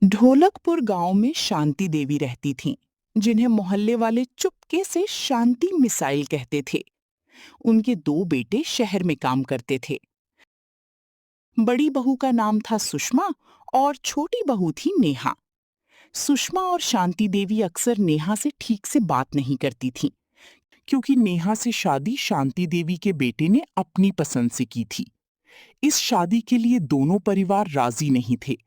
ढोलकपुर गांव में शांति देवी रहती थीं, जिन्हें मोहल्ले वाले चुपके से शांति मिसाइल कहते थे। उनके दो बेटे शहर में काम करते थे। बड़ी बहू का नाम था सुषमा और छोटी बहू थी नेहा। सुषमा और शांति देवी अक्सर नेहा से ठीक से बात नहीं करती थीं, क्योंकि नेहा से शादी शांति देवी के बेटे ने अपनी पसंद से की थी। इस शादी के लिए दोनों परिवार राजी नहीं थे।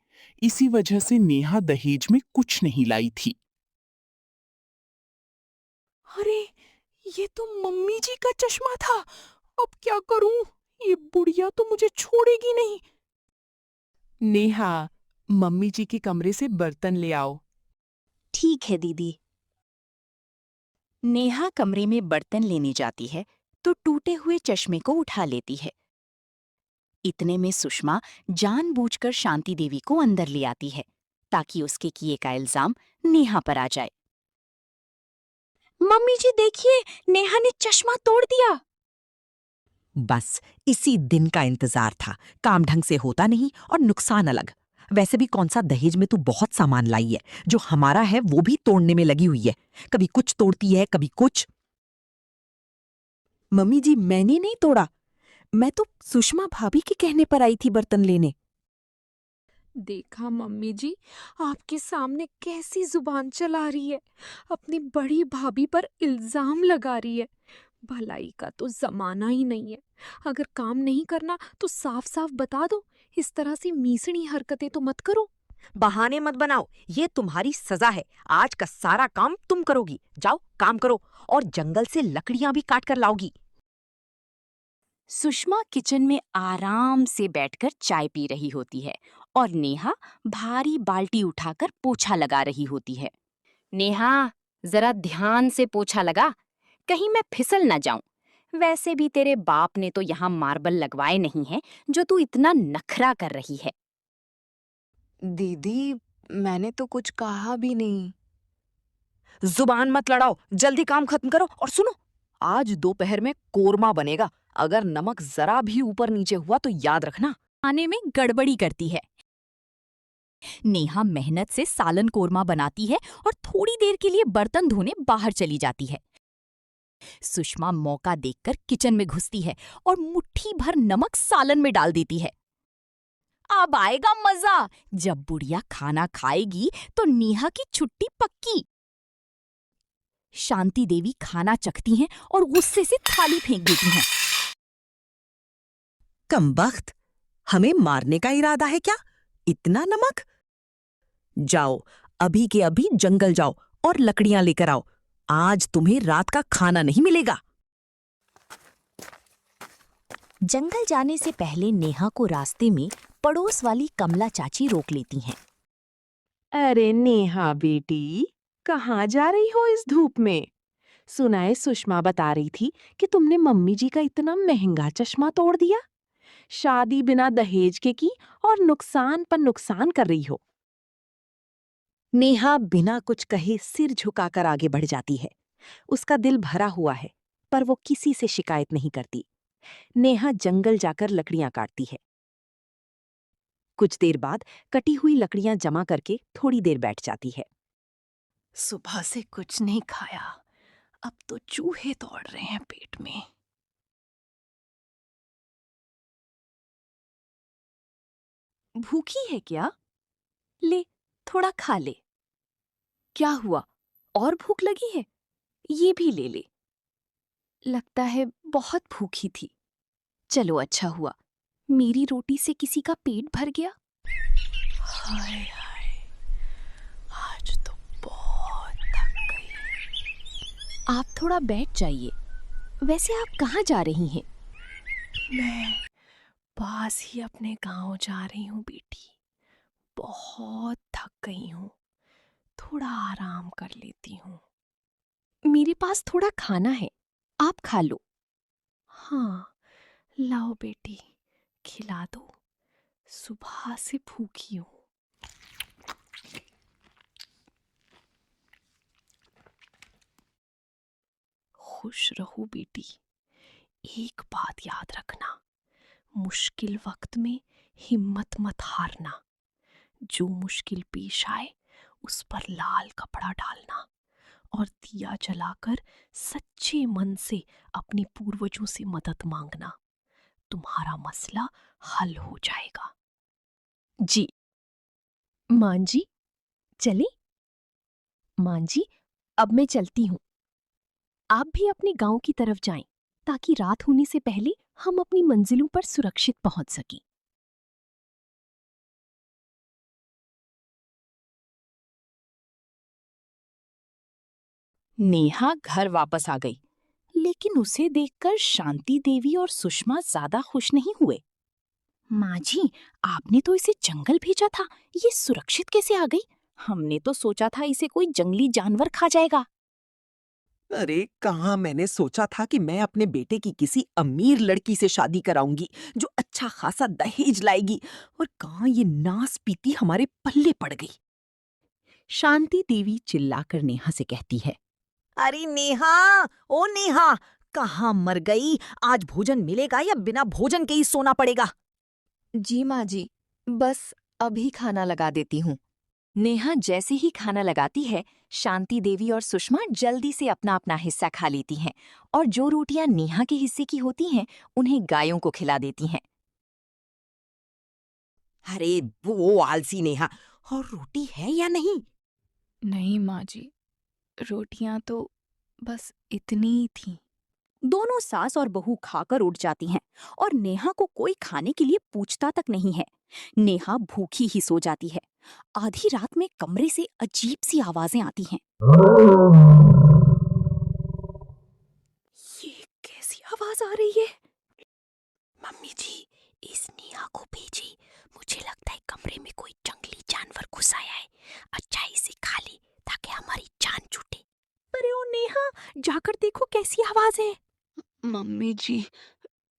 इसी वजह से नेहा दहेज में कुछ नहीं लाई थी। अरे, ये तो मम्मी जी का चश्मा था। अब क्या करूं? ये बुढ़िया तो मुझे छोड़ेगी नहीं। नेहा, मम्मी जी के कमरे से बर्तन ले आओ। ठीक है दीदी। नेहा कमरे में बर्तन लेने जाती है तो टूटे हुए चश्मे को उठा लेती है। इतने में सुषमा जानबूझकर शांति देवी को अंदर ले आती है ताकि उसके किए का इल्जाम नेहा पर आ जाए। मम्मी जी देखिए, नेहा ने चश्मा तोड़ दिया। बस इसी दिन का इंतजार था। काम ढंग से होता नहीं और नुकसान अलग। वैसे भी कौन सा दहेज में तू बहुत सामान लाई है, जो हमारा है वो भी तोड़ने में लगी हुई है। कभी कुछ तोड़ती है, कभी कुछ। मम्मी जी, मैंने नहीं तोड़ा। मैं तो सुषमा भाभी के कहने पर आई थी बर्तन लेने। देखा मम्मी जी, आपके सामने कैसी जुबान चला रही है। अपनी बड़ी भाभी पर इल्जाम लगा रही है। भलाई का तो जमाना ही नहीं है। अगर काम नहीं करना तो साफ साफ बता दो। इस तरह से मीसड़ी हरकतें तो मत करो। बहाने मत बनाओ, ये तुम्हारी सजा है। आज का सारा काम तुम करोगी। जाओ काम करो और जंगल से लकड़ियां भी काट कर लाओगी। सुषमा किचन में आराम से बैठकर चाय पी रही होती है और नेहा भारी बाल्टी उठाकर पोछा लगा रही होती है। नेहा, जरा ध्यान से पोछा लगा, कहीं मैं फिसल न जाऊं। वैसे भी तेरे बाप ने तो यहाँ मार्बल लगवाए नहीं हैं, जो तू इतना नखरा कर रही है। दीदी, मैंने तो कुछ कहा भी नहीं। जुबान मत लड़ाओ, जल्दी काम खत्म करो। और सुनो, आज दोपहर में कोरमा बनेगा। अगर नमक जरा भी ऊपर नीचे हुआ तो याद रखना। खाने में गड़बड़ी करती है। नेहा मेहनत से सालन कोरमा बनाती है और थोड़ी देर के लिए बर्तन धोने बाहर चली जाती है। सुषमा मौका देखकर किचन में घुसती है और मुट्ठी भर नमक सालन में डाल देती है। अब आएगा मजा। जब बुढ़िया खाना खाएगी तो नेहा की छुट्टी पक्की। शांति देवी खाना चखती हैं और गुस्से से थाली फेंक देती हैं। कमबख्त, हमें मारने का इरादा है क्या? इतना नमक? जाओ, अभी के अभी जंगल जाओ और लकड़ियां लेकर आओ। आज तुम्हें रात का खाना नहीं मिलेगा। जंगल जाने से पहले नेहा को रास्ते में पड़ोस वाली कमला चाची रोक लेती हैं। अरे नेहा बेटी, कहाँ जा रही हो इस धूप में? सुना है सुषमा बता रही थी कि तुमने मम्मी जी का इतना महंगा चश्मा तोड़ दिया। शादी बिना दहेज के की और नुकसान पर नुकसान कर रही हो। नेहा बिना कुछ कहे सिर झुकाकर आगे बढ़ जाती है। उसका दिल भरा हुआ है, पर वो किसी से शिकायत नहीं करती। नेहा जंगल जाकर लकड़ियां काटती है। कुछ देर बाद कटी हुई लकड़ियां जमा करके थोड़ी देर बैठ जाती है। सुबह से कुछ नहीं खाया, अब तो चूहे दौड़ रहे हैं पेट में। भूखी है क्या? ले, थोड़ा खा ले। क्या हुआ, और भूख लगी है? ये भी ले ले। लगता है बहुत भूखी थी। चलो अच्छा हुआ, मेरी रोटी से किसी का पेट भर गया। हाय हाय, आज तो बहुत थक गई। आप थोड़ा बैठ जाइए। वैसे आप कहाँ जा रही हैं? मैं पास ही अपने गांव जा रही हूँ बेटी। बहुत थक गई हूँ, थोड़ा आराम कर लेती हूँ। मेरे पास थोड़ा खाना है, आप खा लो। हाँ, लाओ बेटी, खिला दो। सुबह से भूखी हूँ। खुश रहो बेटी। एक बात याद रखना, मुश्किल वक्त में हिम्मत मत हारना। जो मुश्किल पेश आए उस पर लाल कपड़ा डालना और दिया जलाकर सच्चे मन से अपने पूर्वजों से मदद मांगना। तुम्हारा मसला हल हो जाएगा। जी मां जी, चले? मां जी, अब मैं चलती हूँ। आप भी अपने गांव की तरफ जाएं, ताकि रात होने से पहले हम अपनी मंजिलों पर सुरक्षित पहुंच सकें। नेहा घर वापस आ गई, लेकिन उसे देखकर शांति देवी और सुषमा ज्यादा खुश नहीं हुए। माँ जी, आपने तो इसे जंगल भेजा था, ये सुरक्षित कैसे आ गई? हमने तो सोचा था इसे कोई जंगली जानवर खा जाएगा। अरे कहाँ मैंने सोचा था कि मैं अपने बेटे की किसी अमीर लड़की से शादी कराऊंगी जो अच्छा खासा दहेज लाएगी, और कहाँ ये नास पीती हमारे पल्ले पड़ गई। शांति देवी चिल्लाकर नेहा से कहती है, अरे नेहा, ओ नेहा, कहाँ मर गई? आज भोजन मिलेगा या बिना भोजन के ही सोना पड़ेगा? जी माँ जी, बस अभी खाना लगा देती हूँ। नेहा जैसे ही खाना लगाती है, शांति देवी और सुषमा जल्दी से अपना अपना हिस्सा खा लेती हैं और जो रोटियां नेहा के हिस्से की होती हैं, उन्हें गायों को खिला देती हैं। अरे वो आलसी नेहा, और रोटी है या नहीं? नहीं माँ जी, रोटियां तो बस इतनी ही थी। दोनों सास और बहू खाकर उठ जाती हैं और नेहा को कोई खाने के लिए पूछता तक नहीं है। नेहा भूखी ही सो जाती है। आधी रात में कमरे से अजीब सी आवाजें आती हैं। ये कैसी आवाज आ रही है? मम्मी जी, इस नेहा को भेजिए। मुझे लगता है कमरे में कोई जंगली जानवर घुस आया है। अच्छा इसे खा ले ताकि हमारी जान छूटे। अरे ओ नेहा, जाकर देखो कैसी आवाज है। मम्मी जी,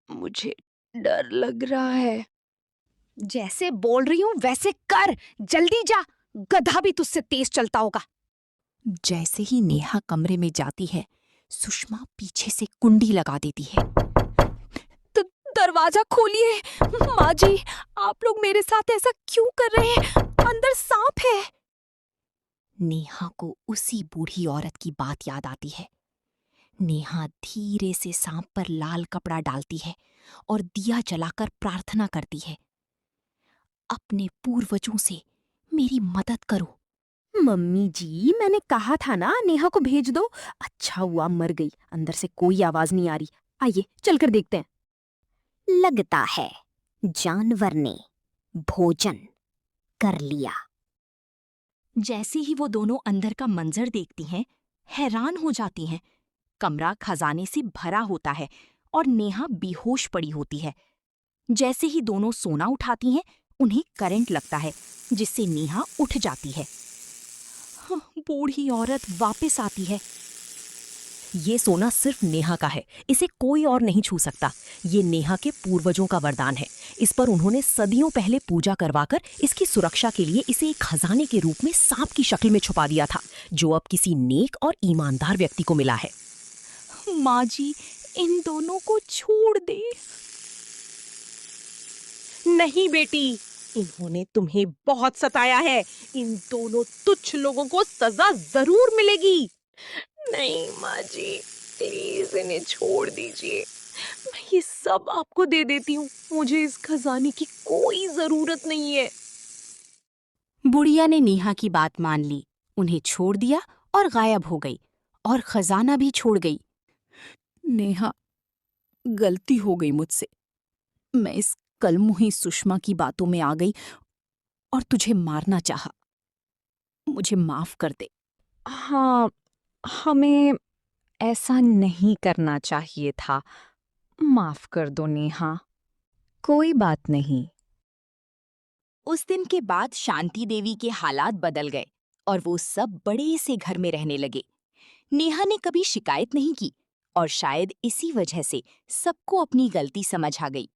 मुझे डर लग रहा है। जैसे बोल रही हूँ वैसे कर, जल्दी जा, गधा भी तुझसे तेज चलता होगा। जैसे ही नेहा कमरे में जाती है, सुषमा पीछे से कुंडी लगा देती है। दरवाजा खोलिए। माँ जी, आप लोग मेरे साथ ऐसा क्यों कर रहे हैं? अंदर सांप है। नेहा को उसी बूढ़ी औरत की बात याद आती है। नेहा धीरे से सांप पर लाल कपड़ा डालती है और दिया जलाकर प्रार्थना करती है, अपने पूर्वजों से मेरी मदद करो। मम्मी जी, मैंने कहा था ना नेहा को भेज दो। अच्छा हुआ मर गई, अंदर से कोई आवाज नहीं आ रही। आइए चलकर देखते हैं। लगता है जानवर ने भोजन कर लिया। जैसे ही वो दोनों अंदर का मंजर देखती हैं, हैरान हो जाती हैं। कमरा खजाने से भरा होता है और नेहा बेहोश पड़ी होती है। जैसे ही दोनों सोना उठाती हैं, उन्हें करंट लगता है, जिससे नेहा उठ जाती है। बूढ़ी औरत वापस आती है। ये सोना सिर्फ नेहा का है, इसे कोई और नहीं छू सकता। ये नेहा के पूर्वजों का वरदान है। इस पर उन्होंने सदियों पहले पूजा करवाकर इसकी सुरक्षा के लिए इसे एक खजाने के रूप में सांप की शक्ल में छुपा दिया था, जो अब किसी नेक और ईमानदार व्यक्ति को मिला है। माँ जी, इन दोनों को छोड़ दे। नहीं बेटी, इन्होंने तुम्हें बहुत सताया है। इन दोनों तुच्छ लोगों को सजा जरूर मिलेगी। नहीं माँ जी, प्लीज इन्हें छोड़ दीजिए। मैं ये सब आपको दे देती हूँ। मुझे इस खजाने की कोई जरूरत नहीं है। बुढ़िया ने नेहा की बात मान ली, उन्हें छोड़ दिया और गायब हो गई, और खजाना भी छोड़ गई। नेहा, गलती हो गई मुझसे। मैं इस कलमुही सुषमा की बातों में आ गई और तुझे मारना चाहा। मुझे माफ कर दे। हाँ, हमें ऐसा नहीं करना चाहिए था। माफ कर दो नेहा। कोई बात नहीं। उस दिन के बाद शांति देवी के हालात बदल गए और वो सब बड़े से घर में रहने लगे। नेहा ने कभी शिकायत नहीं की और शायद इसी वजह से सबको अपनी गलती समझ आ गई।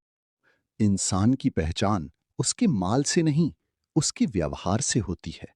इंसान की पहचान उसके माल से नहीं, उसके व्यवहार से होती है।